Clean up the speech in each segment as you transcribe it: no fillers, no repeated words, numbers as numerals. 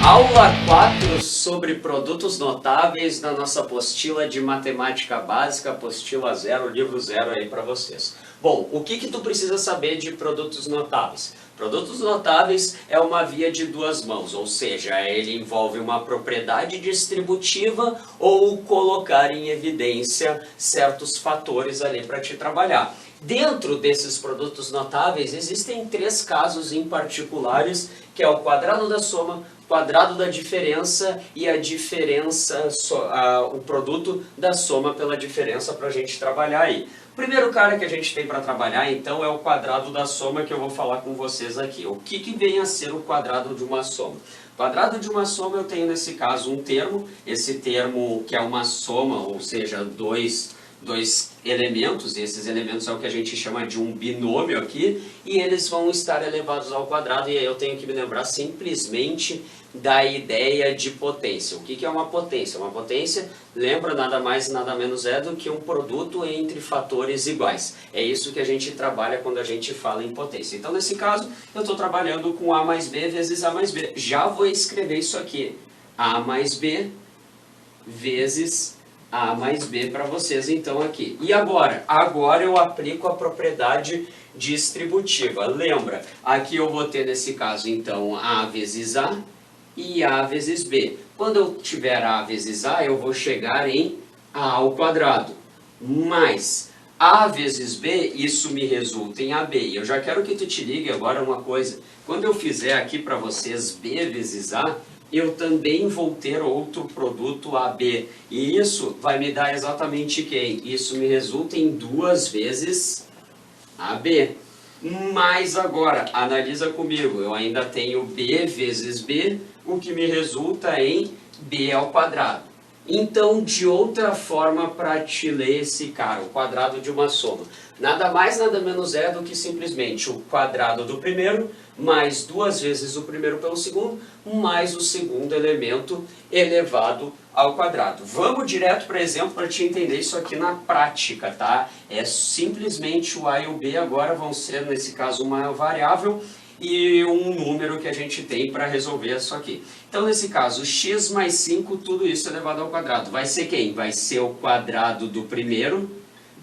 Aula 4 sobre produtos notáveis na nossa apostila de matemática básica, apostila 0, livro 0 aí para vocês. Bom, o que tu precisa saber de produtos notáveis? Produtos notáveis é uma via de duas mãos, ou seja, ele envolve uma propriedade distributiva ou colocar em evidência certos fatores ali para te trabalhar. Dentro desses produtos notáveis existem três casos em particulares, que é o quadrado da soma, quadrado da diferença e a diferença, o produto da soma pela diferença para a gente trabalhar aí. O primeiro cara que a gente tem para trabalhar então é o quadrado da soma, que eu vou falar com vocês aqui. O que vem a ser o quadrado de uma soma? Quadrado de uma soma eu tenho nesse caso um termo, esse termo que é uma soma, ou seja, dois elementos, e esses elementos é o que a gente chama de um binômio aqui, e eles vão estar elevados ao quadrado, e aí eu tenho que me lembrar simplesmente da ideia de potência. O que é uma potência? Uma potência, lembra, nada mais nada menos é do que um produto entre fatores iguais. É isso que a gente trabalha quando a gente fala em potência. Então, nesse caso, eu estou trabalhando com A mais B vezes A mais B. Já vou escrever isso aqui. A mais B vezes A mais B para vocês, então, aqui. E agora? Agora eu aplico a propriedade distributiva. Lembra? Aqui eu vou ter, nesse caso, então, A vezes A e A vezes B. Quando eu tiver A vezes A, eu vou chegar em A ao quadrado. Mais A vezes B, isso me resulta em AB. E eu já quero que tu te ligue agora uma coisa. Quando eu fizer aqui para vocês B vezes A, eu também vou ter outro produto AB. E isso vai me dar exatamente quem? Isso me resulta em 2 vezes AB. Mas agora, analisa comigo, eu ainda tenho B vezes B, o que me resulta em B ao quadrado. Então, de outra forma para te ler esse cara, o quadrado de uma soma. Nada mais, nada menos é do que simplesmente o quadrado do primeiro, mais 2 vezes o primeiro pelo segundo, mais o segundo elemento elevado ao quadrado. Vamos direto para exemplo para te entender isso aqui na prática, tá? É simplesmente o A e o B agora vão ser, nesse caso, uma variável e um número que a gente tem para resolver isso aqui. Então, nesse caso, x mais 5, tudo isso elevado ao quadrado. Vai ser quem? Vai ser o quadrado do primeiro,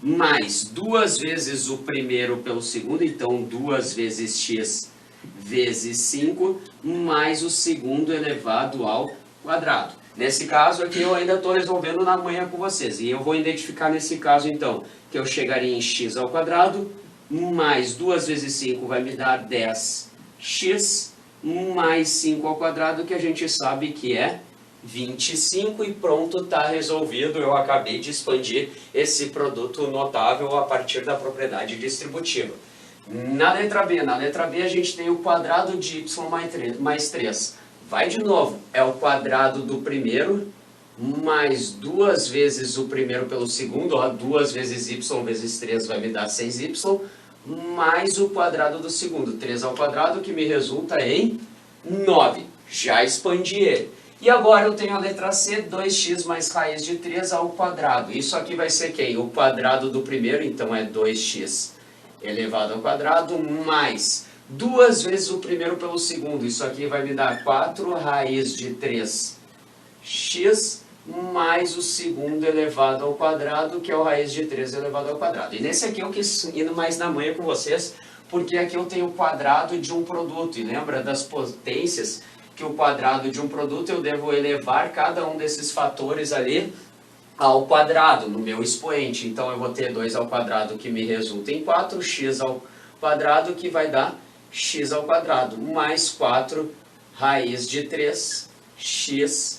mais 2 vezes o primeiro pelo segundo, então 2 vezes x vezes 5, mais o segundo elevado ao quadrado. Nesse caso aqui eu ainda estou resolvendo na manhã com vocês. E eu vou identificar nesse caso então, que eu chegaria em x ao quadrado, mais 2 vezes 5 vai me dar 10x, mais 5 ao quadrado, que a gente sabe que é 25, e pronto, está resolvido. Eu acabei de expandir esse produto notável a partir da propriedade distributiva. Na letra B a gente tem o quadrado de y mais 3. Vai de novo, é o quadrado do primeiro, mais 2 vezes o primeiro pelo segundo, 2 vezes y vezes 3 vai me dar 6y, mais o quadrado do segundo, 3 ao quadrado, que me resulta em 9. Já expandi ele. E agora eu tenho a letra C, 2x mais raiz de 3 ao quadrado. Isso aqui vai ser quem? O quadrado do primeiro, então é 2x elevado ao quadrado, mais 2 vezes o primeiro pelo segundo. Isso aqui vai me dar 4 raiz de 3x, mais o segundo elevado ao quadrado, que é o raiz de 3 elevado ao quadrado. E nesse aqui eu quis ir mais na manhã com vocês, porque aqui eu tenho o quadrado de um produto. E lembra das potências? Que o quadrado de um produto eu devo elevar cada um desses fatores ali ao quadrado, no meu expoente. Então eu vou ter 2 ao quadrado, que me resulta em 4, x ao quadrado, que vai dar x ao quadrado, mais 4 raiz de 3x,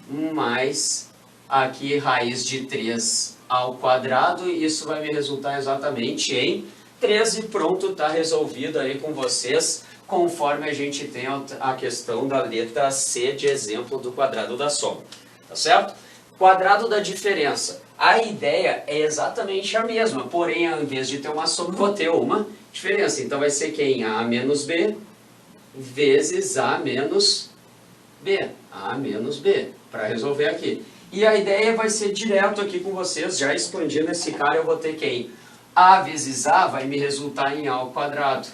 mais aqui raiz de 3 ao quadrado, e isso vai me resultar exatamente em 13. Pronto, está resolvido aí com vocês, conforme a gente tem a questão da letra C de exemplo do quadrado da soma, tá certo? Quadrado da diferença. A ideia é exatamente a mesma, porém, ao invés de ter uma soma, vou ter uma diferença. Então, vai ser quem? A menos B vezes A menos B. A menos B, para resolver aqui. E a ideia vai ser direto aqui com vocês, já expandindo esse cara, eu vou ter quem? A vezes A vai me resultar em A ao quadrado.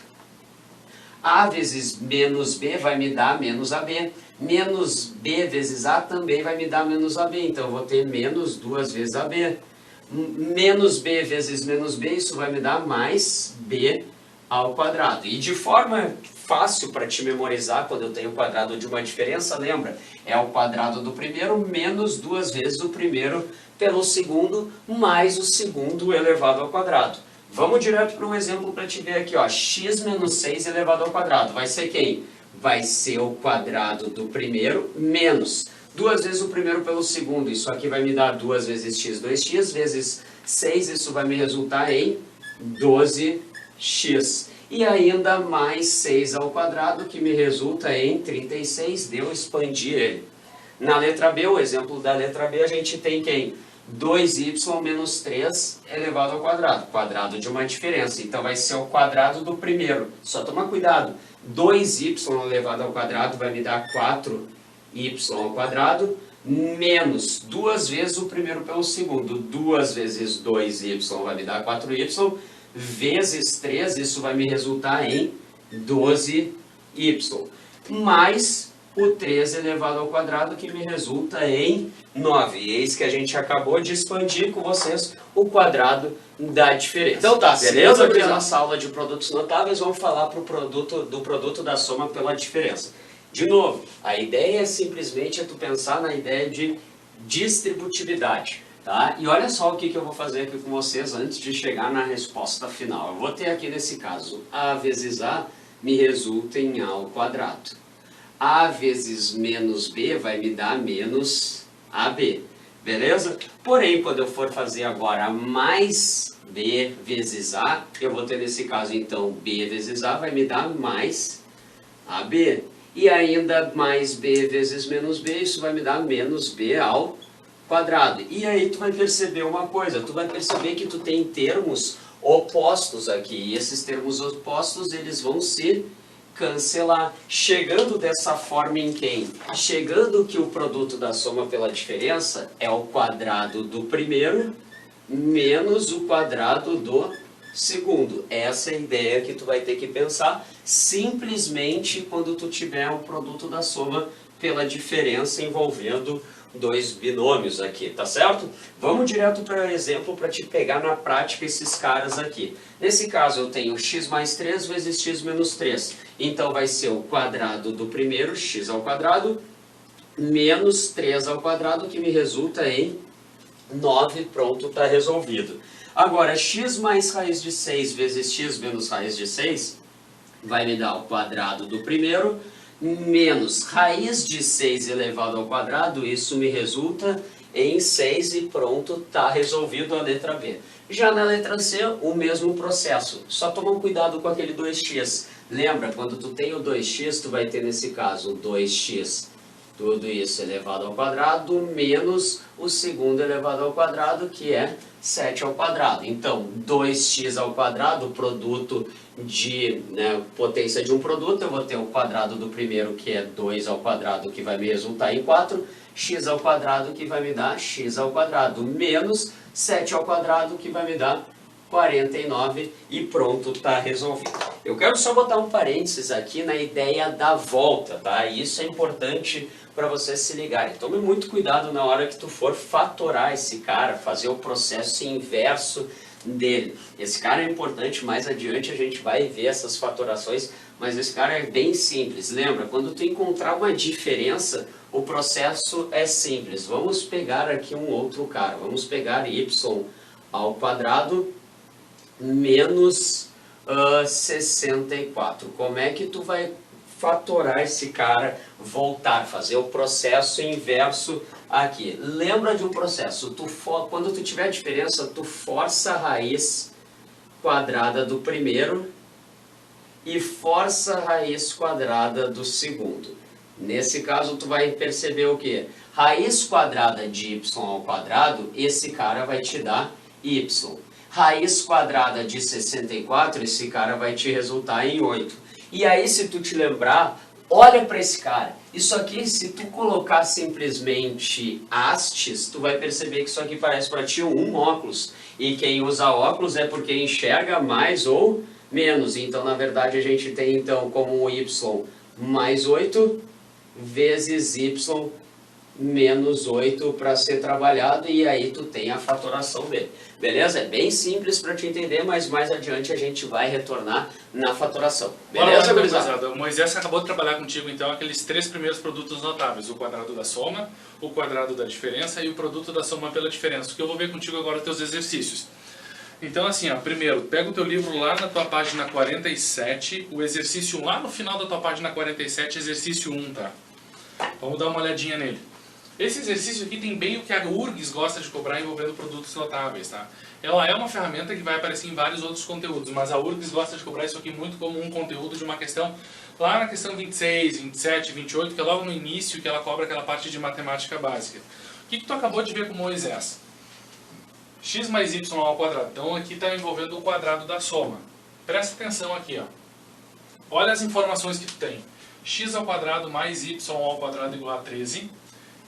A vezes menos B vai me dar menos AB. Menos B vezes A também vai me dar menos AB, então eu vou ter menos 2 vezes AB. Menos B vezes menos B, isso vai me dar mais B ao quadrado. E de forma fácil para te memorizar, quando eu tenho o quadrado de uma diferença, lembra? É o quadrado do primeiro menos 2 vezes o primeiro pelo segundo, mais o segundo elevado ao quadrado. Vamos direto para um exemplo para te ver aqui, ó. X menos 6 elevado ao quadrado. Vai ser quem? Vai ser o quadrado do primeiro menos 2 vezes o primeiro pelo segundo. Isso aqui vai me dar 2 vezes x, 2x, vezes 6. Isso vai me resultar em 12x. E ainda mais 6 ao quadrado, que me resulta em 36. Deu expandir ele. Na letra B, o exemplo da letra B, a gente tem quem? 2y menos 3 elevado ao quadrado. Quadrado de uma diferença. Então vai ser o quadrado do primeiro. Só toma cuidado. 2y elevado ao quadrado vai me dar 4y ao quadrado, menos 2 vezes o primeiro pelo segundo. 2 vezes 2y vai me dar 4y, vezes 3, isso vai me resultar em 12y. Mais o 3 elevado ao quadrado, que me resulta em 9. E eis que a gente acabou de expandir com vocês o quadrado da diferença. Então tá, beleza? Aqui na nossa aula de produtos notáveis, vamos falar do produto da soma pela diferença. De novo, a ideia é simplesmente tu pensar na ideia de distributividade. Tá? E olha só o que eu vou fazer aqui com vocês antes de chegar na resposta final. Eu vou ter aqui nesse caso, A vezes A me resulta em A ao quadrado. A vezes menos B vai me dar menos AB, beleza? Porém, quando eu for fazer agora mais B vezes A, eu vou ter nesse caso então B vezes A vai me dar mais AB. E ainda mais B vezes menos B, isso vai me dar menos B ao quadrado. E aí tu vai perceber uma coisa, tu vai perceber que tu tem termos opostos aqui. E esses termos opostos, eles vão se cancelar. Chegando dessa forma em quem? Chegando que o produto da soma pela diferença é o quadrado do primeiro menos o quadrado do segundo. Essa é a ideia que tu vai ter que pensar simplesmente quando tu tiver o produto da soma pela diferença envolvendo dois binômios aqui, tá certo? Vamos direto para o exemplo para te pegar na prática esses caras aqui. Nesse caso eu tenho x mais 3 vezes x menos 3. Então vai ser o quadrado do primeiro, x ao quadrado, menos 3 ao quadrado, que me resulta em 9. Pronto, está resolvido. Agora, x mais raiz de 6 vezes x menos raiz de 6 vai me dar o quadrado do primeiro, menos raiz de 6 elevado ao quadrado, isso me resulta em 6 e pronto, está resolvido a letra B. Já na letra C, o mesmo processo, só toma cuidado com aquele 2x. Lembra, quando tu tem o 2x, tu vai ter nesse caso 2x, tudo isso elevado ao quadrado, menos o segundo elevado ao quadrado, que é 7 ao quadrado. Então, 2x ao quadrado, produto de potência de um produto, eu vou ter o quadrado do primeiro, que é 2 ao quadrado, que vai me resultar em 4, x ao quadrado, que vai me dar x ao quadrado, menos 7 ao quadrado, que vai me dar 49, e pronto, está resolvido. Eu quero só botar um parênteses aqui na ideia da volta, tá? Isso é importante para você se ligar. Tome muito cuidado na hora que tu for fatorar esse cara, fazer o processo inverso dele. Esse cara é importante, mais adiante a gente vai ver essas fatorações, mas esse cara é bem simples. Lembra, quando tu encontrar uma diferença, o processo é simples. Vamos pegar aqui um outro cara, vamos pegar y ao quadrado menos 64. Como é que tu vai fatorar esse cara, voltar, fazer o processo inverso aqui? Lembra de um processo, quando tu tiver diferença, tu força a raiz quadrada do primeiro e força a raiz quadrada do segundo. Nesse caso, tu vai perceber o quê? Raiz quadrada de y ao quadrado, esse cara vai te dar y. Raiz quadrada de 64, esse cara vai te resultar em 8. E aí, se tu te lembrar, olha para esse cara. Isso aqui, se tu colocar simplesmente hastes, tu vai perceber que isso aqui parece para ti um óculos. E quem usa óculos é porque enxerga mais ou menos. Então, na verdade, a gente tem então como y mais 8 vezes y menos 8 para ser trabalhado, e aí tu tem a fatoração dele. Beleza? É bem simples para te entender, mas mais adiante a gente vai retornar na fatoração. Beleza, gurizada? O Moisés acabou de trabalhar contigo, então, aqueles 3 primeiros produtos notáveis. O quadrado da soma, o quadrado da diferença e o produto da soma pela diferença. O que eu vou ver contigo agora, teus exercícios. Então, assim, ó, primeiro, pega o teu livro lá na tua página 47, o exercício lá no final da tua página 47, exercício 1, tá? Vamos dar uma olhadinha nele. Esse exercício aqui tem bem o que a URGS gosta de cobrar envolvendo produtos notáveis, tá? Ela é uma ferramenta que vai aparecer em vários outros conteúdos, mas a URGS gosta de cobrar isso aqui muito como um conteúdo de uma questão, lá na questão 26, 27, 28, que é logo no início que ela cobra aquela parte de matemática básica. O que tu acabou de ver com Moisés? X mais y ao quadrado. Então aqui está envolvendo o quadrado da soma. Presta atenção aqui, ó. Olha as informações que tu tem. X ao quadrado mais y ao quadrado igual a 13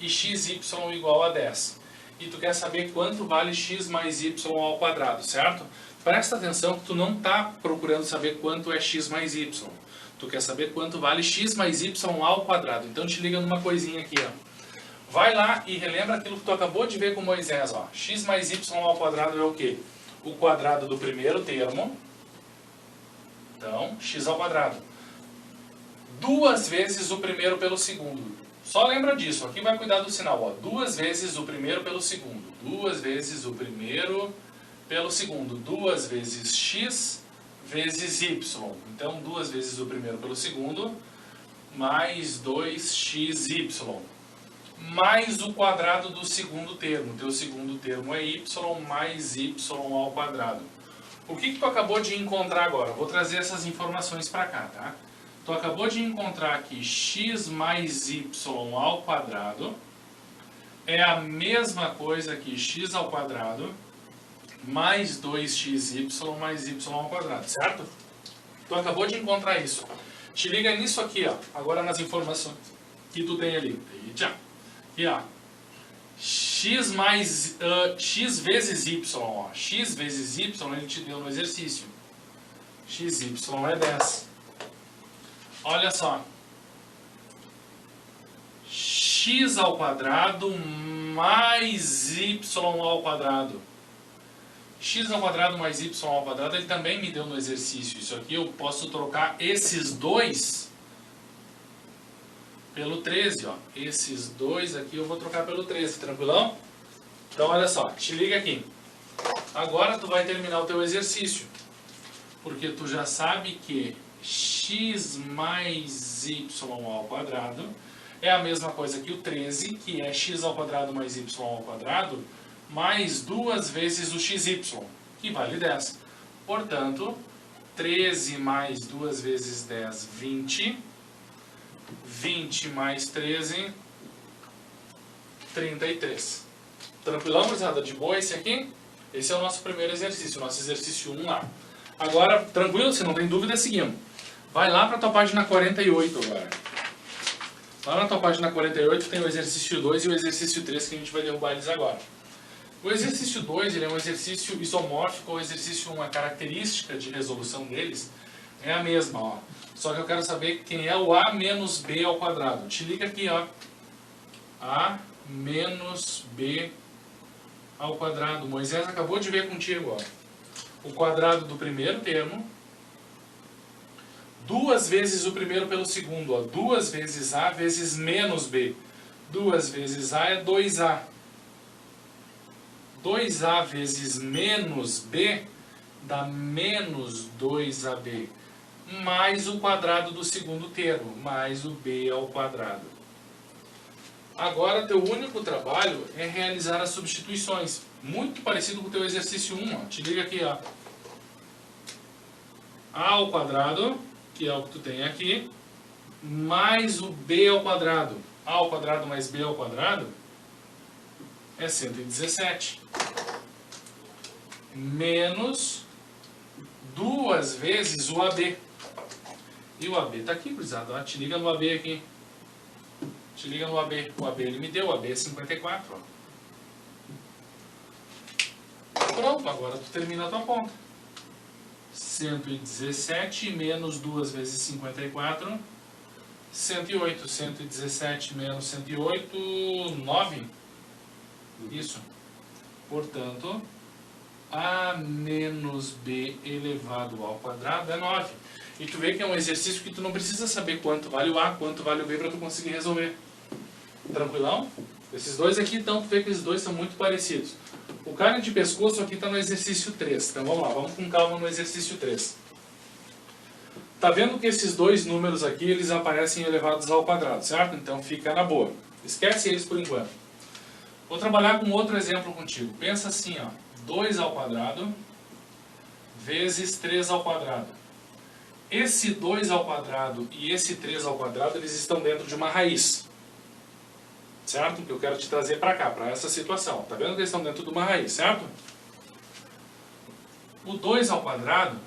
e xy igual a 10. E tu quer saber quanto vale x mais y ao quadrado, certo? Presta atenção que tu não está procurando saber quanto é x mais y. Tu quer saber quanto vale x mais y ao quadrado. Então te liga numa coisinha aqui, ó. Vai lá e relembra aquilo que tu acabou de ver com Moisés, ó. X mais y ao quadrado é o quê? O quadrado do primeiro termo. Então, x ao quadrado. 2 vezes o primeiro pelo segundo. Só lembra disso, aqui vai cuidar do sinal, ó. 2 vezes o primeiro pelo segundo. 2 vezes o primeiro pelo segundo. 2 vezes x vezes y. Então, 2 vezes o primeiro pelo segundo, mais 2xy. Mais o quadrado do segundo termo. Teu segundo termo é y mais y ao quadrado. O que tu acabou de encontrar agora? Vou trazer essas informações para cá, tá? Tu acabou de encontrar aqui x mais y ao quadrado é a mesma coisa que x ao quadrado mais 2xy mais y ao quadrado, certo? Tu acabou de encontrar isso. Te liga nisso aqui, ó. Agora nas informações que tu tem ali. Aqui, ó. X vezes y, ó. X vezes y ele te deu no exercício. Xy é 10. Olha só, x ao quadrado mais y ao quadrado. X ao quadrado mais y ao quadrado, ele também me deu no exercício. Isso aqui eu posso trocar esses dois pelo 13, ó. Esses dois aqui eu vou trocar pelo 13, tranquilão? Então olha só, te liga aqui. Agora tu vai terminar o teu exercício, porque tu já sabe que x mais y ao quadrado é a mesma coisa que o 13, que é x ao quadrado mais y ao quadrado, mais 2 vezes o xy, que vale 10. Portanto, 13 mais 2 vezes 10, 20. 20 mais 13, 33. Tranquilão, gurizada? De boa esse aqui? Esse é o nosso primeiro exercício, o nosso exercício 1 lá. Agora, tranquilo, se não tem dúvida, seguimos. Vai lá para a tua página 48 agora. Lá na tua página 48 tem o exercício 2 e o exercício 3 que a gente vai derrubar eles agora. O exercício 2 ele é um exercício isomórfico, o exercício 1, a característica de resolução deles é a mesma, ó. Só que eu quero saber quem é o a menos b ao quadrado. Te liga aqui, ó. A menos b ao quadrado. Moisés acabou de ver contigo, ó. O quadrado do primeiro termo, 2 vezes o primeiro pelo segundo, ó. 2 vezes a vezes menos b. 2 vezes a é 2a. 2a vezes menos b dá menos 2ab. Mais o quadrado do segundo termo, mais o b ao quadrado. Agora, teu único trabalho é realizar as substituições. Muito parecido com o teu exercício 1. Ó. Te liga aqui, ó. A ao quadrado, que é o que tu tem aqui, mais o b ao quadrado. A ao quadrado mais b ao quadrado é 117. Menos 2 vezes o AB. E o AB está aqui, gurizada. Te liga no AB aqui. Te liga no AB. O AB ele me deu. O AB é 54. Ó. Pronto, agora tu termina a tua conta. 117 menos 2 vezes 54 108. 117 menos 108, 9. Isso. Portanto, A menos B elevado ao quadrado é 9. E tu vê que é um exercício que tu não precisa saber quanto vale o A, quanto vale o B para tu conseguir resolver. Tranquilão? Esses dois aqui, então, tu vê que esses dois são muito parecidos. O carne de pescoço aqui está no exercício 3. Então vamos lá, vamos com calma no exercício 3. Tá vendo que esses dois números aqui, eles aparecem elevados ao quadrado, certo? Então fica na boa. Esquece eles por enquanto. Vou trabalhar com outro exemplo contigo. Pensa assim, ó. 2 ao quadrado vezes 3 ao quadrado. Esse 2 ao quadrado e esse 3 ao quadrado, eles estão dentro de uma raiz. Certo? Que eu quero te trazer para cá, para essa situação. Tá vendo que eles estão dentro de uma raiz, certo? O 2 ao quadrado,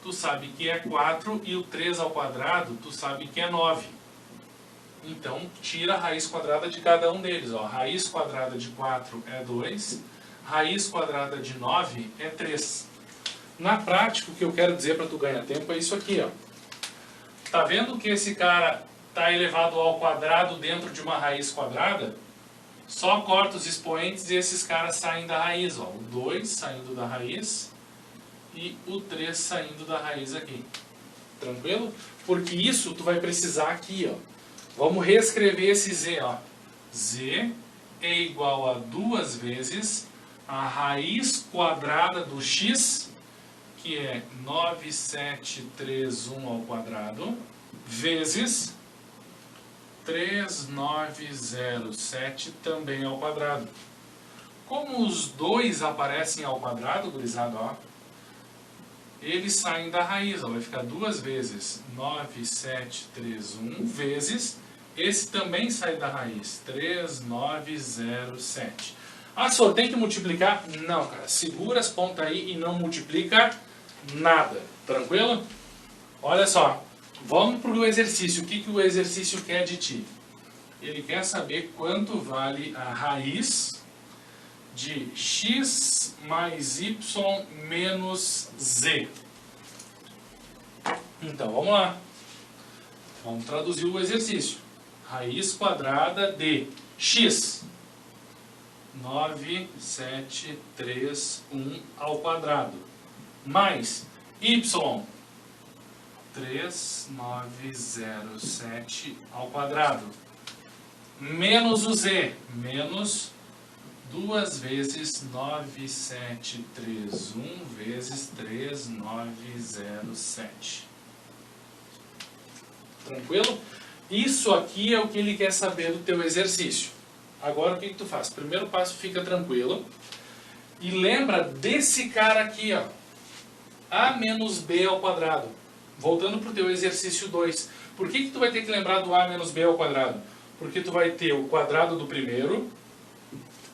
tu sabe que é 4 e o 3 ao quadrado, tu sabe que é 9. Então, tira a raiz quadrada de cada um deles. Ó. Raiz quadrada de 4 é 2, raiz quadrada de 9 é 3. Na prática, o que eu quero dizer para tu ganhar tempo é isso aqui. Ó. Tá vendo que esse cara está elevado ao quadrado dentro de uma raiz quadrada? Só corta os expoentes e esses caras saem da raiz. Ó. O 2 saindo da raiz e o 3 saindo da raiz aqui. Tranquilo? Porque isso tu vai precisar aqui. Ó. Vamos reescrever esse z. Ó. Z é igual a 2 vezes a raiz quadrada do x, que é 9731 ao quadrado, vezes 3907 também ao quadrado. Como os dois aparecem ao quadrado, gurizada, ó, eles saem da raiz, ó, vai ficar 2 vezes 9731 vezes, esse também sai da raiz, 3907. Ah, só tem que multiplicar? Não, cara, segura as pontas aí e não multiplica nada, tranquilo? Olha só, vamos para o exercício. O que, que o exercício quer de ti? Ele quer saber quanto vale a raiz de x mais y menos z. Então, vamos lá. Vamos traduzir o exercício. Raiz quadrada de x, 9731 ao quadrado, mais y, 3907 ao quadrado, menos o z, menos 2 vezes 9731 vezes 3907. Tranquilo? Isso aqui é o que ele quer saber do teu exercício. Agora o que tu faz? Primeiro passo, fica tranquilo. E lembra desse cara aqui, ó. A menos B ao quadrado. Voltando para o teu exercício 2. Por que tu vai ter que lembrar do A menos B ao quadrado? Porque tu vai ter o quadrado do primeiro,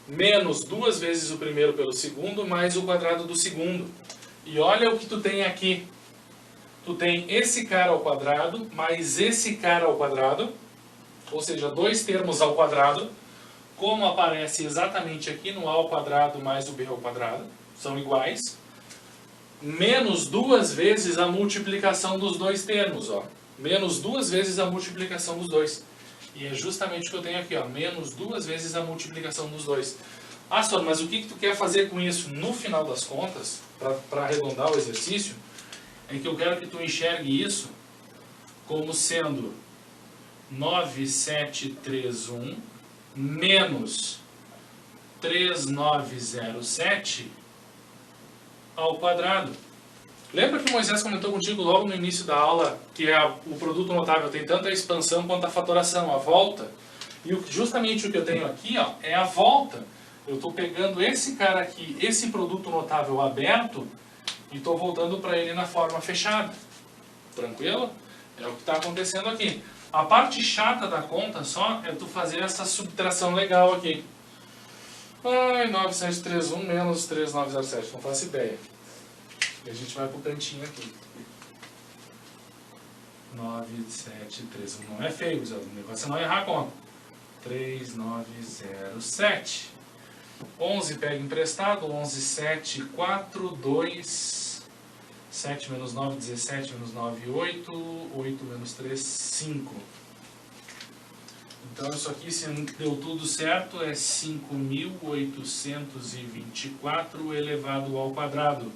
menos 2 vezes o primeiro pelo segundo, mais o quadrado do segundo. E olha o que tu tem aqui. Tu tem esse cara ao quadrado, mais esse cara ao quadrado, ou seja, 2 termos ao quadrado, como aparece exatamente aqui no A ao quadrado mais o B ao quadrado, são iguais, menos 2 vezes a multiplicação dos dois termos, ó. Menos 2 vezes a multiplicação dos dois. E é justamente o que eu tenho aqui, ó, menos 2 vezes a multiplicação dos dois. Ah, só, mas o que tu quer fazer com isso no final das contas, para arredondar o exercício, é que eu quero que tu enxergue isso como sendo 9731 menos 3907 ao quadrado. Lembra que Moisés comentou contigo logo no início da aula que o produto notável tem tanto a expansão quanto a fatoração, a volta? E justamente o que eu tenho aqui, ó, é a volta. Eu estou pegando esse cara aqui, esse produto notável aberto, e estou voltando para ele na forma fechada. Tranquilo? É o que está acontecendo aqui. A parte chata da conta só é tu fazer essa subtração legal aqui. Ai, 9731 menos 3907, não faço ideia. E a gente vai pro cantinho aqui. 9731, não é feio, o negócio é não errar a conta. 3907. 11 pega emprestado, 11, 7, 4, 2... 7 menos 9, 17 menos 9, 8. 8 menos 3, 5. Então isso aqui, se deu tudo certo, é 5.824 elevado ao quadrado.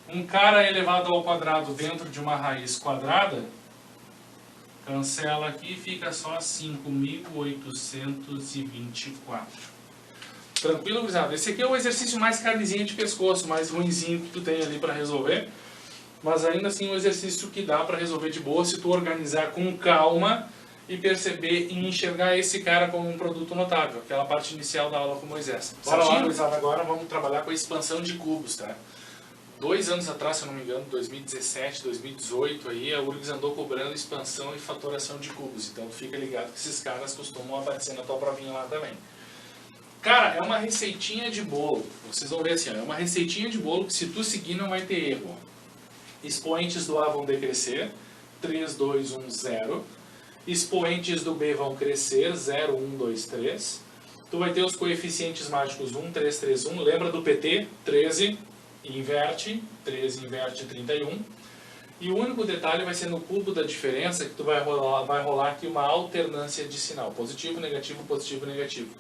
Um cara elevado ao quadrado dentro de uma raiz quadrada, cancela aqui e fica só 5.824. Tranquilo, gurizada? Esse aqui é o exercício mais carnezinha de pescoço, mais ruinzinho que tu tem ali para resolver. Mas ainda assim um exercício que dá para resolver de boa se tu organizar com calma e perceber e enxergar esse cara como um produto notável, aquela parte inicial da aula com Moisés. Bora lá, gurizada, agora vamos trabalhar com a expansão de cubos, tá? 2 anos atrás, se eu não me engano, 2017, 2018, aí a URGS andou cobrando expansão e fatoração de cubos. Então fica ligado que esses caras costumam aparecer na tua provinha lá também. Cara, é uma receitinha de bolo. Vocês vão ver assim, ó, é uma receitinha de bolo que se tu seguir não vai ter erro. Expoentes do A vão decrescer, 3, 2, 1, 0. Expoentes do B vão crescer, 0, 1, 2, 3. Tu vai ter os coeficientes mágicos 1, 3, 3, 1. Lembra do PT? 13, inverte, 13 inverte 31. E o único detalhe vai ser no cubo da diferença que tu vai rolar aqui uma alternância de sinal. Positivo, negativo, negativo.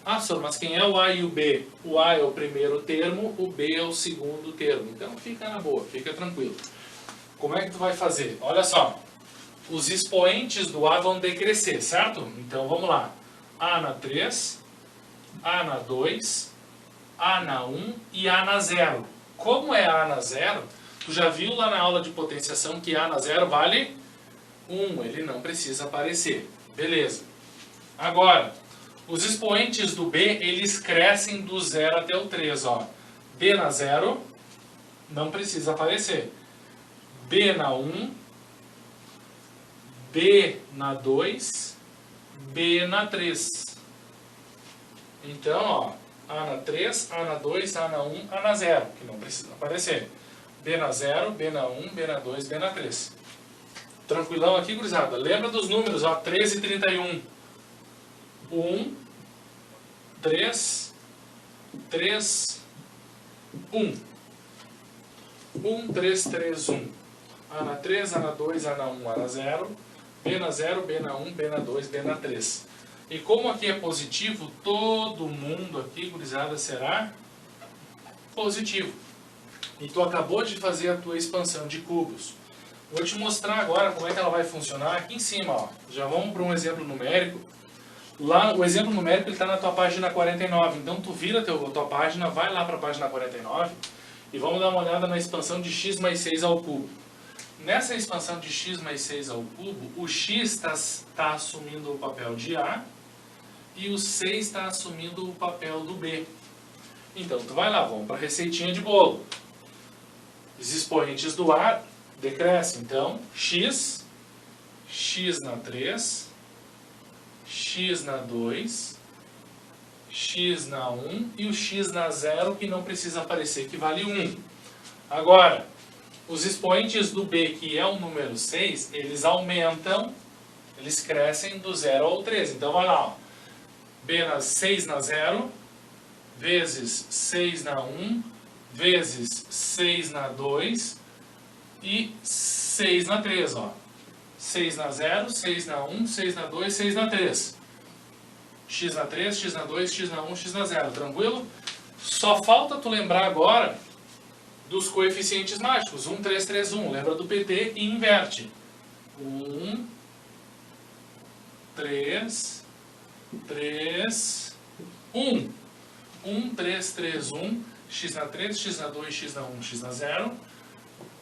Ah, senhor, mas quem é o A e o B? O A é o primeiro termo, o B é o segundo termo. Então fica na boa, fica tranquilo. Como é que tu vai fazer? Olha só, os expoentes do A vão decrescer, certo? Então vamos lá. A na 3, A na 2, A na 1 e A na 0. Como é A na 0, tu já viu lá na aula de potenciação que A na 0 vale 1, ele não precisa aparecer. Beleza. Agora, os expoentes do B, eles crescem do 0 até o 3, ó. B na 0, não precisa aparecer. B na 1, B na 2, B na 3. Então, ó, A na 3, A na 2, A na 1, A na 0, que não precisa aparecer. B na 0, B na 1, B na 2, B na 3. Tranquilão aqui, gurizada? Lembra dos números, ó, 13 e 31. 1, 3, 3, 1. 1, 3, 3, 1. A na 3, A na 2, A na 1, A na 0. B na 0, B na 1, B na 2, B na 3. E como aqui é positivo, todo mundo aqui, gurizada, será positivo. E tu acabou de fazer a tua expansão de cubos. Vou te mostrar agora como é que ela vai funcionar aqui em cima, ó. Já vamos para um exemplo numérico. Lá, o exemplo numérico está na tua página 49, então tu vira a tua página, vai lá para a página 49 e vamos dar uma olhada na expansão de x mais 6 ao cubo. Nessa expansão de x mais 6 ao cubo, o x está assumindo o papel de A e o 6 está assumindo o papel do B. Então tu vai lá, vamos para a receitinha de bolo. Os expoentes do A decrescem, então x, x na 3, x na 2, x na 1 e o x na 0 que não precisa aparecer, que vale 1. Agora, os expoentes do B, que é o número 6, eles aumentam, eles crescem do 0 ao 13. Então vai lá, ó. B na 6 na 0, vezes 6 na 1, vezes 6 na 2 e 6 na 3, ó. 6 na 0, 6 na 1, 6 na 2, 6 na 3. X na 3, X na 2, X na 1, X na 0. Tranquilo? Só falta tu lembrar agora dos coeficientes mágicos. 1, 3, 3, 1. Lembra do PT e inverte. 1, 3, 3, 1. 1, 3, 3, 1. X na 3, X na 2, X na 1, X na 0.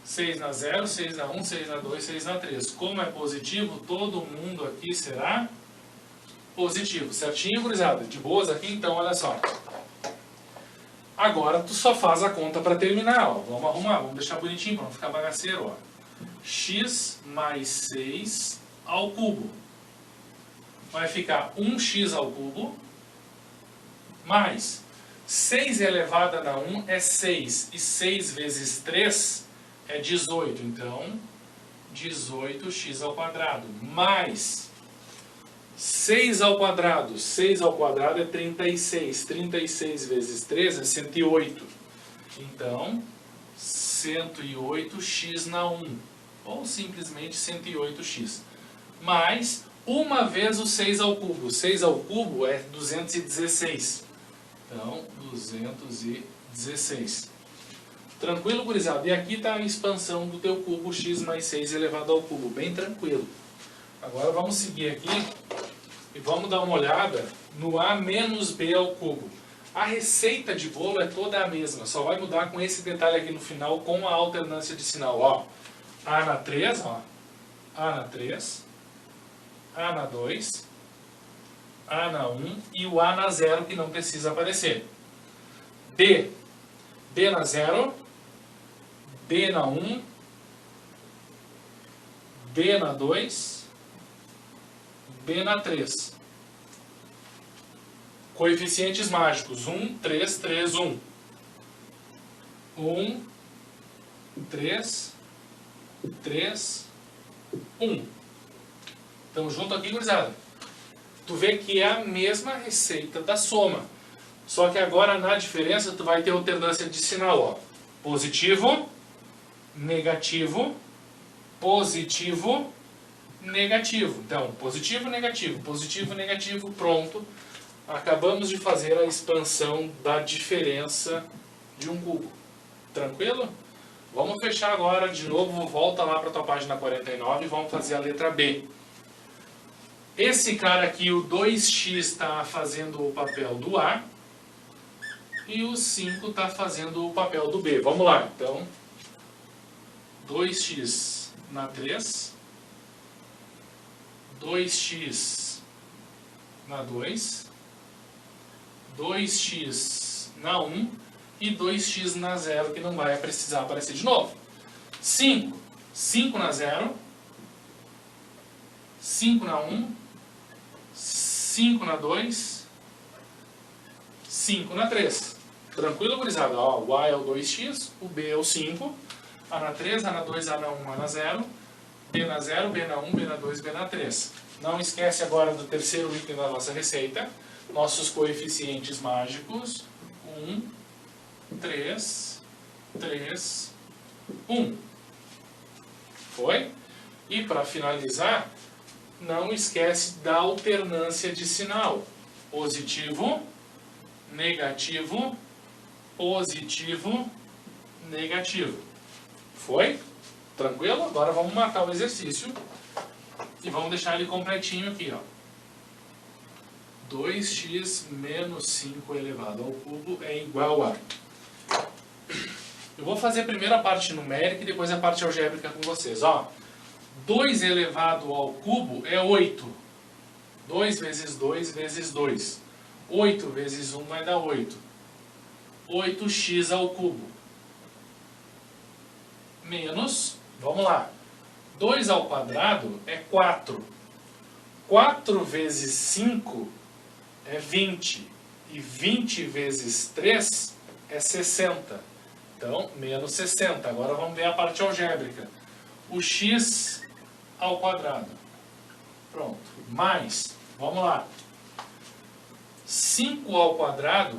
6 na 0, 6 na 1, 6 na 2, 6 na 3. Como é positivo, todo mundo aqui será positivo. Certinho, gurizada? De boas aqui? Então, olha só. Agora, tu só faz a conta para terminar. Ó. Vamos arrumar, vamos deixar bonitinho para não ficar bagaceiro. Ó. X mais 6 ao cubo. Vai ficar 1x ao cubo mais 6 elevado a 1 é 6. E 6 vezes 3 é 18, então 18x ao quadrado, mais 6 ao quadrado, 6 ao quadrado é 36, 36 vezes 3 é 108, então 108x na 1, ou simplesmente 108x, mais uma vez o 6 ao cubo. 6 ao cubo é 216. Então, 216. Tranquilo, gurizada? E aqui está a expansão do teu cubo x mais 6 elevado ao cubo. Bem tranquilo. Agora vamos seguir aqui e vamos dar uma olhada no a menos b ao cubo. A receita de bolo é toda a mesma, só vai mudar com esse detalhe aqui no final com a alternância de sinal. Ó, a na 3, ó, a na 3, a na 2, a na 1 e o a na 0 que não precisa aparecer. B na 0, B na 1, B na 2, B na 3. Coeficientes mágicos: 1, 3, 3, 1. 1, 3, 3, 1. Estamos juntos aqui, gurizada? Tu vê que é a mesma receita da soma. Só que agora na diferença tu vai ter alternância de sinal, ó. Positivo, negativo, positivo, negativo. Então, positivo, negativo, pronto. Acabamos de fazer a expansão da diferença de um cubo. Tranquilo? Vamos fechar agora de novo, volta lá para a tua página 49 e vamos fazer a letra B. Esse cara aqui, o 2x, está fazendo o papel do A. E o 5 está fazendo o papel do B. Vamos lá, então. 2x na 3. 2x na 2. 2x na 1. E 2x na 0, que não vai precisar aparecer de novo. 5. 5 na 0. 5 na 1. 5 na 2. 5 na 3. Tranquilo, gurizada? Ó, o A é o 2x, o B é o 5, A na 3, A na 2, A na 1, A na 0, B na 0, B na 1, B na 2, B na 3. Não esquece agora do terceiro item da nossa receita, nossos coeficientes mágicos: 1, 3, 3, 1. Foi? E para finalizar, não esquece da alternância de sinal: positivo, negativo, positivo, negativo. Foi? Tranquilo? Agora vamos matar o exercício e vamos deixar ele completinho aqui, ó. 2x menos 5 elevado ao cubo é igual a... Eu vou fazer primeiro a parte numérica e depois a parte algébrica com vocês, ó. 2 elevado ao cubo é 8. 2 vezes 2 vezes 2. 8 vezes 1 vai dar 8. 8x ao cubo. Menos, vamos lá, 2 ao quadrado é 4. 4 vezes 5 é 20. E 20 vezes 3 é 60. Então, menos 60. Agora vamos ver a parte algébrica. O x ao quadrado. Pronto. Mais, vamos lá. 5 ao quadrado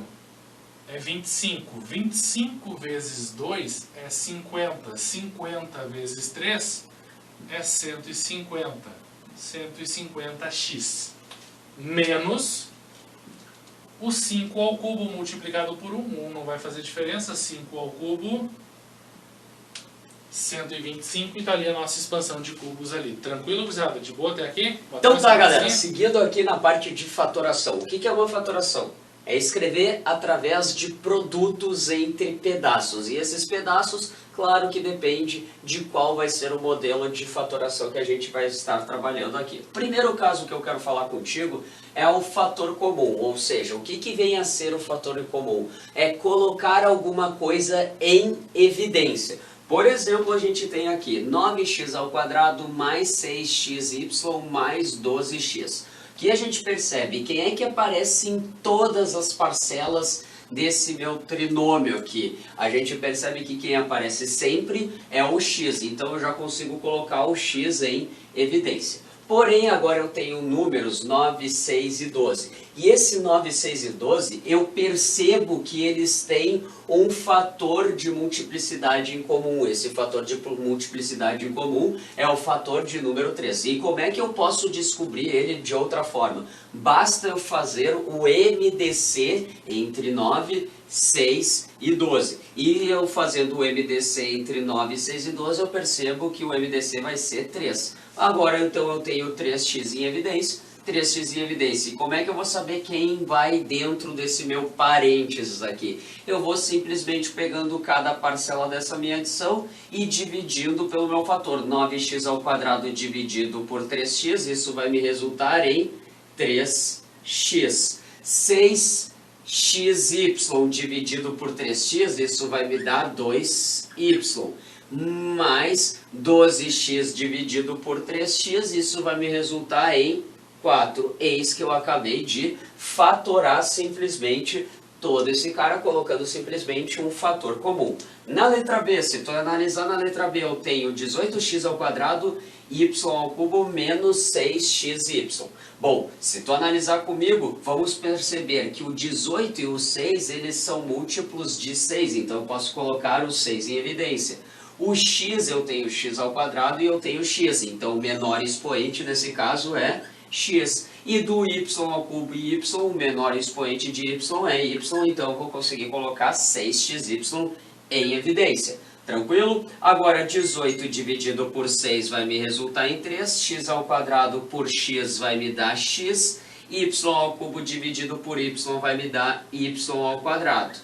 é 25. 25 vezes 2 é 50. 50 vezes 3 é 150. 150x. Menos o 5 ao cubo multiplicado por 1. 1 não vai fazer diferença. 5 ao cubo, 125. E está ali a nossa expansão de cubos ali. Tranquilo, gurizada? De boa até aqui? Então tá, galera. Seguindo aqui na parte de fatoração. O que é uma fatoração? É escrever através de produtos entre pedaços. E esses pedaços, claro que depende de qual vai ser o modelo de fatoração que a gente vai estar trabalhando aqui. O primeiro caso que eu quero falar contigo é o fator comum. Ou seja, o que vem a ser o fator comum? É colocar alguma coisa em evidência. Por exemplo, a gente tem aqui 9x ao quadrado mais 6xy mais 12x. Que a gente percebe quem é que aparece em todas as parcelas desse meu trinômio aqui. A gente percebe que quem aparece sempre é o x, então eu já consigo colocar o x em evidência. Porém, agora eu tenho números 9, 6 e 12. E esse 9, 6 e 12, eu percebo que eles têm um fator de multiplicidade em comum. Esse fator de multiplicidade em comum é o fator de número 3. E como é que eu posso descobrir ele de outra forma? Basta eu fazer o MDC entre 9, 6 e 12. E eu fazendo o MDC entre 9, 6 e 12, eu percebo que o MDC vai ser 3. Agora, então, eu tenho 3x em evidência, 3x em evidência. E como é que eu vou saber quem vai dentro desse meu parênteses aqui? Eu vou simplesmente pegando cada parcela dessa minha adição e dividindo pelo meu fator. 9x ao quadrado dividido por 3x, isso vai me resultar em 3x. 6xy dividido por 3x, isso vai me dar 2y. Mais 12x dividido por 3x, isso vai me resultar em 4. Eis que eu acabei de fatorar simplesmente todo esse cara, colocando simplesmente um fator comum. Na letra B, se tu analisar na letra B, eu tenho 18x ao quadrado, y ao cubo, menos 6xy. Bom, se tu analisar comigo, vamos perceber que o 18 e o 6, eles são múltiplos de 6, então eu posso colocar o 6 em evidência. O x, eu tenho x ao quadrado e eu tenho x, então o menor expoente nesse caso é x. E do y ao cubo y, o menor expoente de y é y, então eu vou conseguir colocar 6xy em evidência. Tranquilo? Agora 18 dividido por 6 vai me resultar em 3, x ao quadrado por x vai me dar x, y ao cubo dividido por y vai me dar y ao quadrado,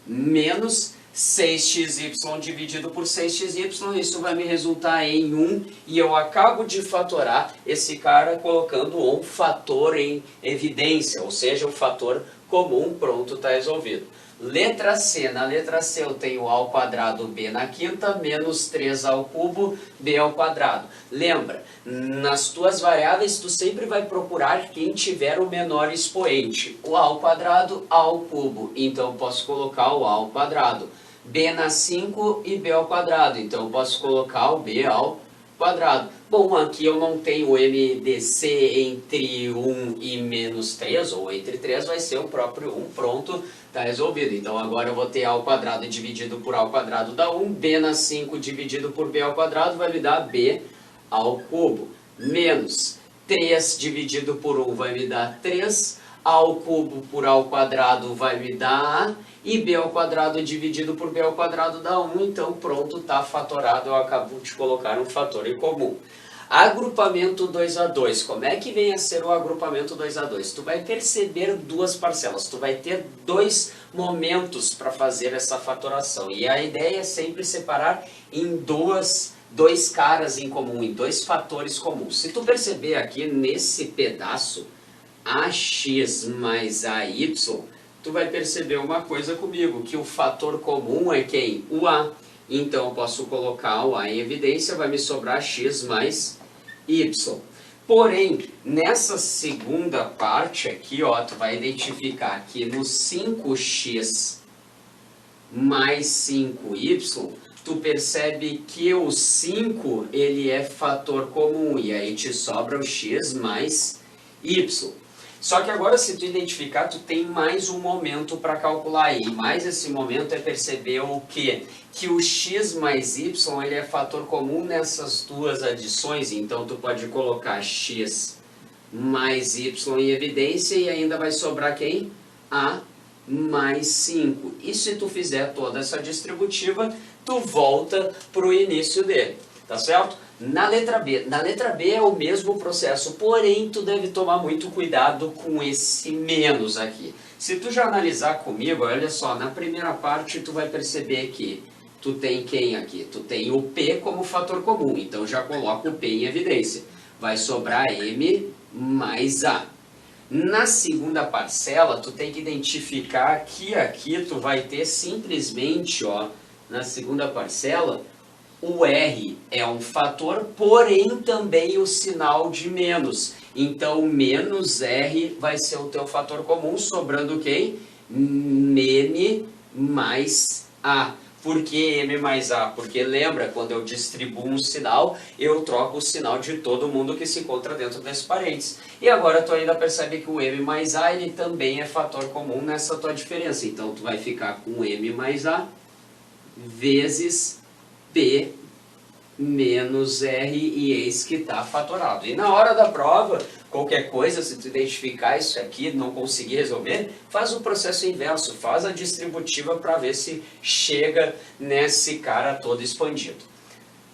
menos 6xy dividido por 6xy, isso vai me resultar em 1, e eu acabo de fatorar esse cara colocando um fator em evidência, ou seja, o fator comum. Pronto, está resolvido. Letra C, na letra C eu tenho a ao quadrado b na quinta, menos 3 ao cubo b ao quadrado. Lembra, nas tuas variáveis tu sempre vai procurar quem tiver o menor expoente, o a ao quadrado, a ao cubo, então eu posso colocar o a ao quadrado. B na 5 e b ao quadrado, então eu posso colocar o b ao quadrado. Bom, aqui eu não tenho MDC entre 1 e menos 3, ou entre 3, vai ser o próprio 1, pronto, está resolvido. Então agora eu vou ter a ao quadrado dividido por a ao quadrado dá 1, b na 5 dividido por b ao quadrado vai me dar b ao cubo, menos 3 dividido por 1 vai me dar 3, a ao cubo por a ao quadrado vai me dar a, e b ao quadrado dividido por b ao quadrado dá 1, então pronto, está fatorado, eu acabo de colocar um fator em comum. Agrupamento 2a2, como é que vem a ser o agrupamento 2a2? Tu vai perceber duas parcelas, tu vai ter dois momentos para fazer essa fatoração, e a ideia é sempre separar em dois caras em comum, em dois fatores comuns. Se tu perceber aqui nesse pedaço, ax mais ay, tu vai perceber uma coisa comigo, que o fator comum é quem? O a. Então eu posso colocar o a em evidência, vai me sobrar x mais y. Porém, nessa segunda parte aqui, ó, tu vai identificar que no 5x mais 5y, tu percebe que o 5 ele é fator comum, e aí te sobra o x mais y. Só que agora, se tu identificar, tu tem mais um momento para calcular aí. Mais esse momento é perceber o quê? Que o x mais y ele é fator comum nessas duas adições. Então, tu pode colocar x mais y em evidência e ainda vai sobrar quem? A mais 5. E se tu fizer toda essa distributiva, tu volta para o início dele. Tá certo? Na letra B é o mesmo processo, porém tu deve tomar muito cuidado com esse menos aqui. Se tu já analisar comigo, olha só, na primeira parte tu vai perceber que tu tem quem aqui? Tu tem o P como fator comum, então já coloca o P em evidência. Vai sobrar M mais A. Na segunda parcela, tu tem que identificar que aqui tu vai ter simplesmente, ó, na segunda parcela, o R é um fator, porém também o sinal de menos. Então, menos R vai ser o teu fator comum, sobrando quem? M mais A. Por que M mais A? Porque lembra, quando eu distribuo um sinal, eu troco o sinal de todo mundo que se encontra dentro desse parênteses. E agora tu ainda percebe que o M mais A ele também é fator comum nessa tua diferença. Então tu vai ficar com M mais A vezes P menos R e eis que está fatorado. E na hora da prova, qualquer coisa, se tu identificar isso aqui, não conseguir resolver, faz o processo inverso, faz a distributiva para ver se chega nesse cara todo expandido.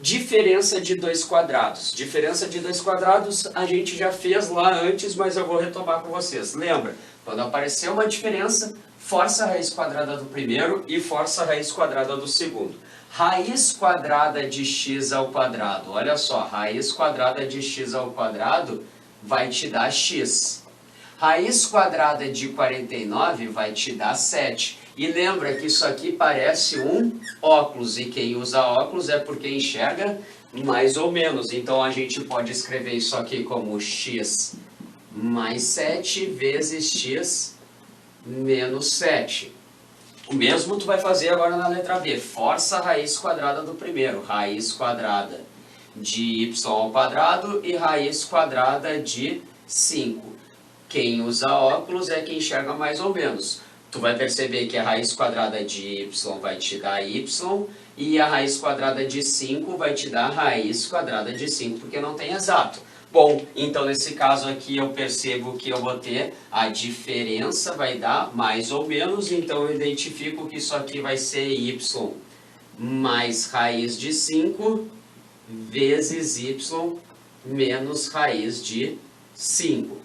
Diferença de dois quadrados. Diferença de dois quadrados a gente já fez lá antes, mas eu vou retomar com vocês. Lembra? Quando aparecer uma diferença, força a raiz quadrada do primeiro e força a raiz quadrada do segundo. Raiz quadrada de x ao quadrado. Olha só, raiz quadrada de x ao quadrado vai te dar x. Raiz quadrada de 49 vai te dar 7. E lembra que isso aqui parece um óculos, e quem usa óculos é porque enxerga mais ou menos. Então a gente pode escrever isso aqui como x mais 7 vezes x menos 7. O mesmo tu vai fazer agora na letra B. Força a raiz quadrada do primeiro. Raiz quadrada de y ao quadrado e raiz quadrada de 5. Quem usa óculos é quem enxerga mais ou menos. Tu vai perceber que a raiz quadrada de y vai te dar y e a raiz quadrada de 5 vai te dar a raiz quadrada de 5, porque não tem exato. Bom, então nesse caso aqui eu percebo que eu vou ter a diferença, vai dar mais ou menos, então eu identifico que isso aqui vai ser y mais raiz de 5 vezes y menos raiz de 5.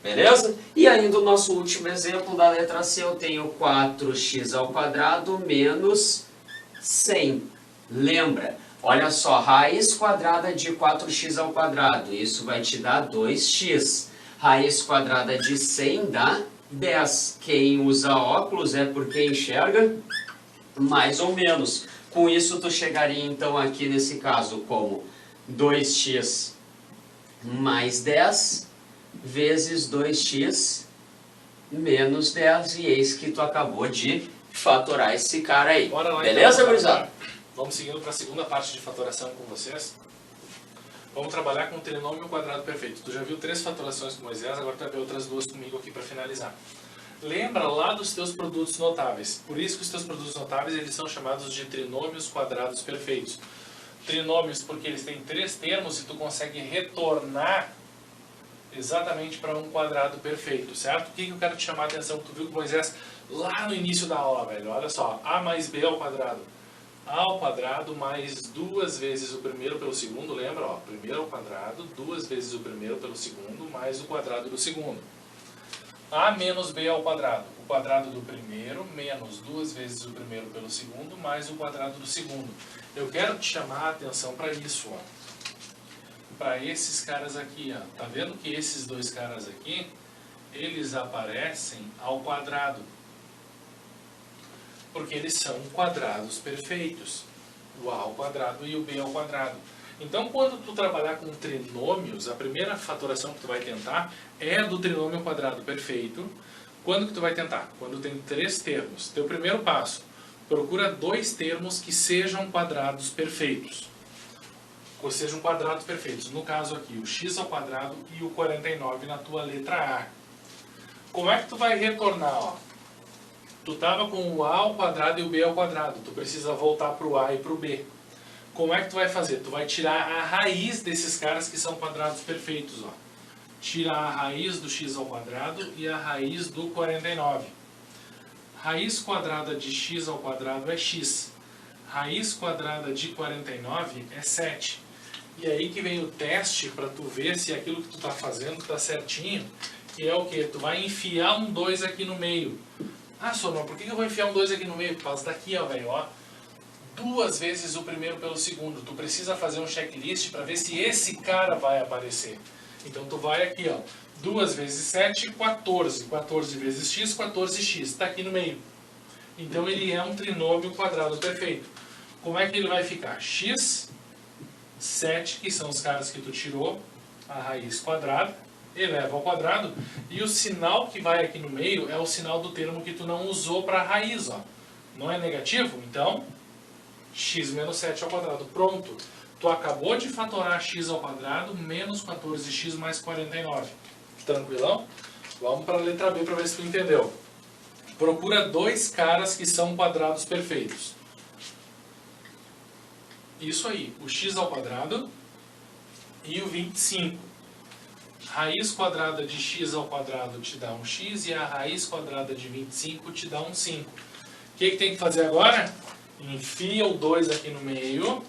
Beleza? E ainda o nosso último exemplo da letra C, eu tenho 4x ao quadrado menos 100. Lembra? Olha só, raiz quadrada de 4x ao quadrado, isso vai te dar 2x. Raiz quadrada de 100 dá 10. Quem usa óculos é porque enxerga mais ou menos. Com isso, tu chegaria então aqui nesse caso como 2x mais 10 vezes 2x menos 10. E eis que tu acabou de fatorar esse cara aí. Bora lá, beleza, então, gurizada? Vamos seguindo para a segunda parte de fatoração com vocês. Vamos trabalhar com o trinômio quadrado perfeito. Tu já viu 3 fatorações com Moisés, agora tu vai ver outras 2 comigo aqui para finalizar. Lembra lá dos teus produtos notáveis. Por isso que os teus produtos notáveis eles são chamados de trinômios quadrados perfeitos. Trinômios porque eles têm 3 termos e tu consegue retornar exatamente para um quadrado perfeito, certo? O que eu quero te chamar a atenção? Tu viu que Moisés, lá no início da aula, velho, olha só, a mais b ao quadrado. A ao quadrado mais 2 vezes o primeiro pelo segundo, lembra? Ó, primeiro ao quadrado, 2 vezes o primeiro pelo segundo, mais o quadrado do segundo. A menos b ao quadrado, o quadrado do primeiro, menos 2 vezes o primeiro pelo segundo, mais o quadrado do segundo. Eu quero te chamar a atenção para isso, ó. Para esses caras aqui, ó. Tá vendo que esses 2 caras aqui, eles aparecem ao quadrado. Porque eles são quadrados perfeitos. O a ao quadrado e o b ao quadrado. Então, quando tu trabalhar com trinômios, a primeira fatoração que tu vai tentar é do trinômio quadrado perfeito. Quando que tu vai tentar? Quando tem 3 termos. Teu primeiro passo, procura 2 termos que sejam quadrados perfeitos. Ou sejam quadrados perfeitos. No caso aqui, o x ao quadrado e o 49 na tua letra A. Como é que tu vai retornar, ó? Tu estava com o a ao quadrado e o b ao quadrado. Tu precisa voltar para o a e para o b. Como é que tu vai fazer? Tu vai tirar a raiz desses caras que são quadrados perfeitos. Ó. Tira a raiz do x ao quadrado e a raiz do 49. Raiz quadrada de x ao quadrado é x. Raiz quadrada de 49 é 7. E aí que vem o teste para tu ver se aquilo que tu está fazendo está certinho. Que é o que? Tu vai enfiar um 2 aqui no meio. Ah, Sorma, por que eu vou enfiar um 2 aqui no meio? Por causa daqui, ó, velho, ó. 2 vezes o primeiro pelo segundo. Tu precisa fazer um checklist para ver se esse cara vai aparecer. Então tu vai aqui, ó. 2 vezes 7, 14. 14 vezes x, 14x. Está aqui no meio. Então ele é um trinômio quadrado perfeito. Como é que ele vai ficar? X, 7, que são os caras que tu tirou, a raiz quadrada, eleva ao quadrado, e o sinal que vai aqui no meio é o sinal do termo que tu não usou para a raiz, ó. não é negativo? Então, x menos 7 ao quadrado. Pronto. Tu acabou de fatorar x ao quadrado menos 14x mais 49. Tranquilão? Vamos para a letra B para ver se tu entendeu. Procura dois caras que são quadrados perfeitos. Isso aí, o x ao quadrado e o 25. Raiz quadrada de x ao quadrado te dá um x e a raiz quadrada de 25 te dá um 5. O que tem que fazer agora? Enfia o 2 aqui no meio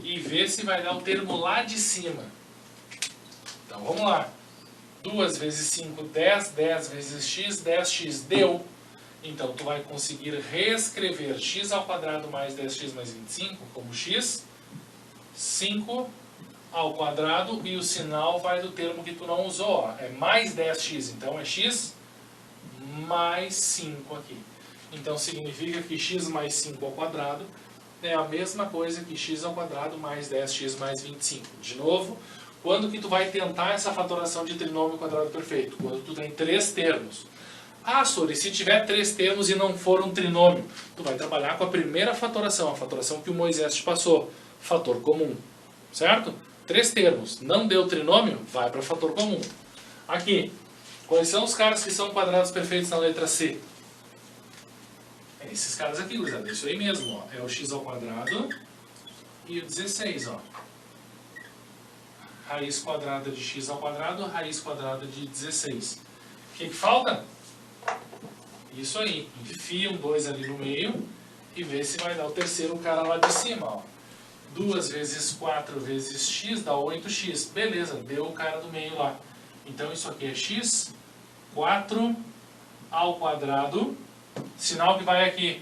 e vê se vai dar o termo lá de cima. Então vamos lá. 2 vezes 5, 10, 10 vezes x, 10x, deu. Então tu vai conseguir reescrever x ao quadrado mais 10x mais 25 como x, 5 ao quadrado e o sinal vai do termo que tu não usou, ó, é mais 10x, então é x mais 5 aqui. Então significa que x mais 5 ao quadrado é a mesma coisa que x ao quadrado mais 10x mais 25. De novo, quando que tu vai tentar essa fatoração de trinômio quadrado perfeito? Quando tu tem 3 termos. Ah, Sori, se tiver 3 termos e não for um trinômio, tu vai trabalhar com a primeira fatoração, a fatoração que o Moisés te passou, fator comum, certo? 3 termos, não deu trinômio, vai para fator comum. Aqui, quais são os caras que são quadrados perfeitos na letra C? É esses caras aqui, gurizada, é isso aí mesmo, ó. É o x ao quadrado e o 16, ó. Raiz quadrada de x ao quadrado, raiz quadrada de 16. O que falta? Isso aí, enfia um 2 ali no meio e vê se vai dar o terceiro cara lá de cima, ó. 2 vezes 4 vezes x dá 8x. Beleza, deu o cara do meio lá. Então isso aqui é x, 4 ao quadrado. Sinal que vai aqui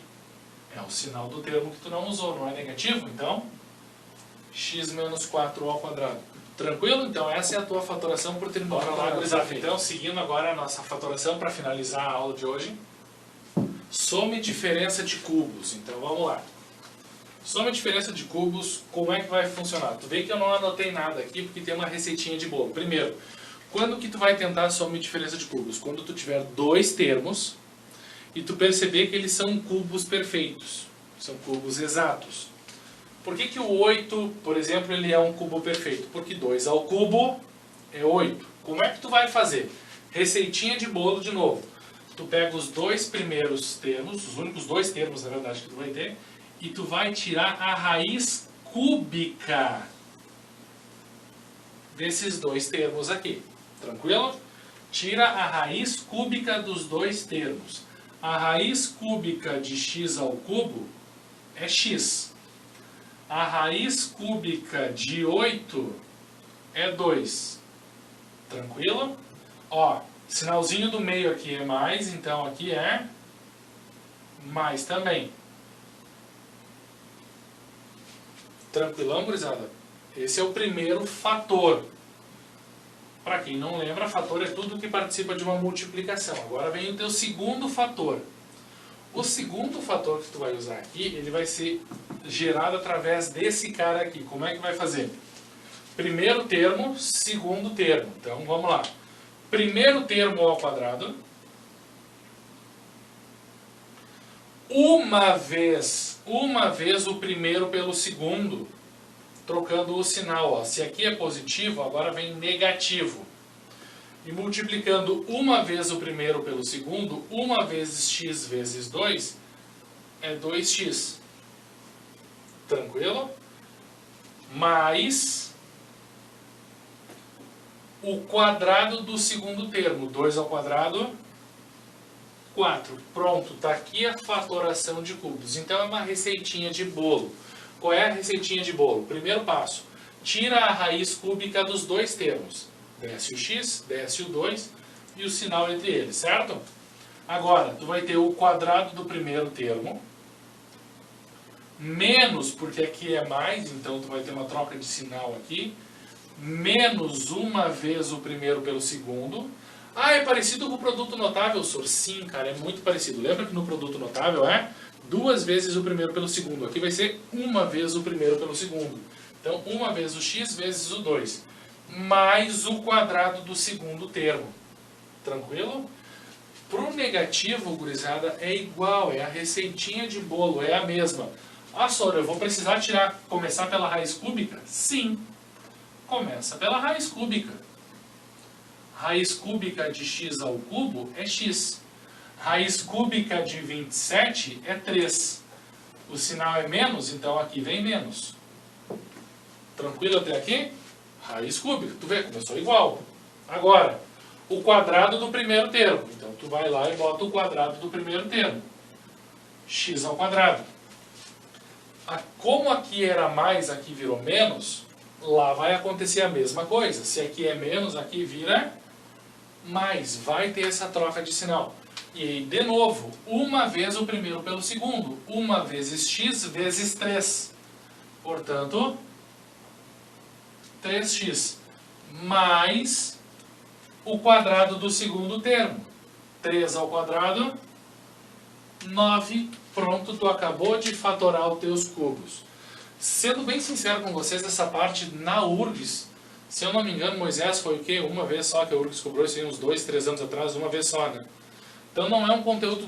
é o sinal do termo que tu não usou, não é negativo? Então, x menos 4 ao quadrado. Tranquilo? Então essa é a tua fatoração por trinômio quadrado perfeito. Então, seguindo agora a nossa fatoração para finalizar a aula de hoje. Soma e diferença de cubos. Então vamos lá. Soma e diferença de cubos, como é que vai funcionar? Tu vê que eu não anotei nada aqui porque tem uma receitinha de bolo. Primeiro, quando que tu vai tentar soma e diferença de cubos? Quando tu tiver 2 termos e tu perceber que eles são cubos perfeitos, são cubos exatos. Por que que o 8, por exemplo, ele é um cubo perfeito? Porque 2 ao cubo é 8. Como é que tu vai fazer? Receitinha de bolo de novo. Tu pega os 2 primeiros termos, os únicos 2 termos, na verdade, que tu vai ter, e tu vai tirar a raiz cúbica desses 2 termos aqui. Tranquilo? Tira a raiz cúbica dos 2 termos. A raiz cúbica de x ao cubo é x. A raiz cúbica de 8 é 2. Tranquilo? Ó, sinalzinho do meio aqui é mais, então aqui é mais também. Tranquilão, gurizada? Esse é o primeiro fator. Para quem não lembra, fator é tudo que participa de uma multiplicação. Agora vem o teu segundo fator. O segundo fator que tu vai usar aqui, ele vai ser gerado através desse cara aqui. Como é que vai fazer? Primeiro termo, segundo termo. Então, vamos lá. Primeiro termo ao quadrado. Uma vez o primeiro pelo segundo, trocando o sinal. Ó. Se aqui é positivo, agora vem negativo. E multiplicando uma vez o primeiro pelo segundo, uma vezes x vezes 2, é 2x. Tranquilo? Mais o quadrado do segundo termo. 2 ao quadrado, 4. Pronto, está aqui a fatoração de cubos. Então é uma receitinha de bolo. Qual é a receitinha de bolo? Primeiro passo, tira a raiz cúbica dos 2 termos. Desce o x, desce o 2 e o sinal entre eles, certo? Agora, tu vai ter o quadrado do primeiro termo, menos, porque aqui é mais, então tu vai ter uma troca de sinal aqui, menos uma vez o primeiro pelo segundo. Ah, é parecido com o produto notável, Sor? Sim, cara, é muito parecido. Lembra que no produto notável é 2 vezes o primeiro pelo segundo. Aqui vai ser uma vez o primeiro pelo segundo. Então, uma vez o x vezes o 2. Mais o quadrado do segundo termo. Tranquilo? Pro negativo, gurizada, é igual, é a receitinha de bolo, é a mesma. Ah, Sora, eu vou precisar começar pela raiz cúbica? Sim, começa pela raiz cúbica. Raiz cúbica de x ao cubo é x. Raiz cúbica de 27 é 3. O sinal é menos, então aqui vem menos. Tranquilo até aqui? Raiz cúbica, tu vê, começou igual. Agora, o quadrado do primeiro termo. Então tu vai lá e bota o quadrado do primeiro termo. X ao quadrado. Como aqui era mais, aqui virou menos, lá vai acontecer a mesma coisa. Se aqui é menos, aqui vira mais. Vai ter essa troca de sinal. E aí, de novo, uma vez o primeiro pelo segundo. 1 vezes x vezes 3. Portanto, 3x mais o quadrado do segundo termo. 3 ao quadrado, 9. Pronto, tu acabou de fatorar os teus cubos. Sendo bem sincero com vocês, essa parte na URGS, se eu não me engano, Moisés foi o quê? Uma vez só que a URGS cobrou isso aí, uns 2, 3 anos atrás, uma vez só, né? Então não é um conteúdo,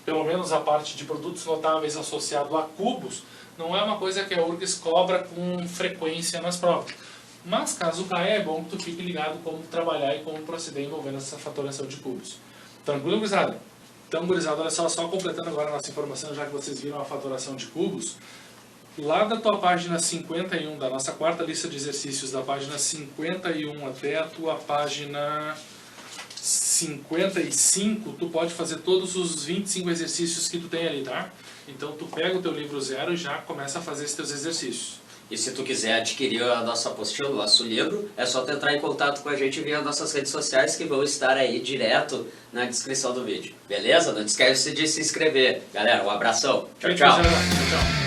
pelo menos a parte de produtos notáveis associado a cubos, não é uma coisa que a URGS cobra com frequência nas provas. Mas caso caia, é bom que tu fique ligado como trabalhar e como proceder envolvendo essa fatoração de cubos. Tranquilo, gurizada? Então, gurizada, olha só completando agora a nossa informação, já que vocês viram a fatoração de cubos. Lá da tua página 51, da nossa quarta lista de exercícios, da página 51 até a tua página 55, tu pode fazer todos os 25 exercícios que tu tem ali, tá? Então, tu pega o teu livro zero e já começa a fazer esses teus exercícios. E se tu quiser adquirir a nossa apostila, o nosso livro, é só tu entrar em contato com a gente via nossas redes sociais que vão estar aí direto na descrição do vídeo. Beleza? Não esquece de se inscrever. Galera, um abração. Tchau, tchau. Tchau.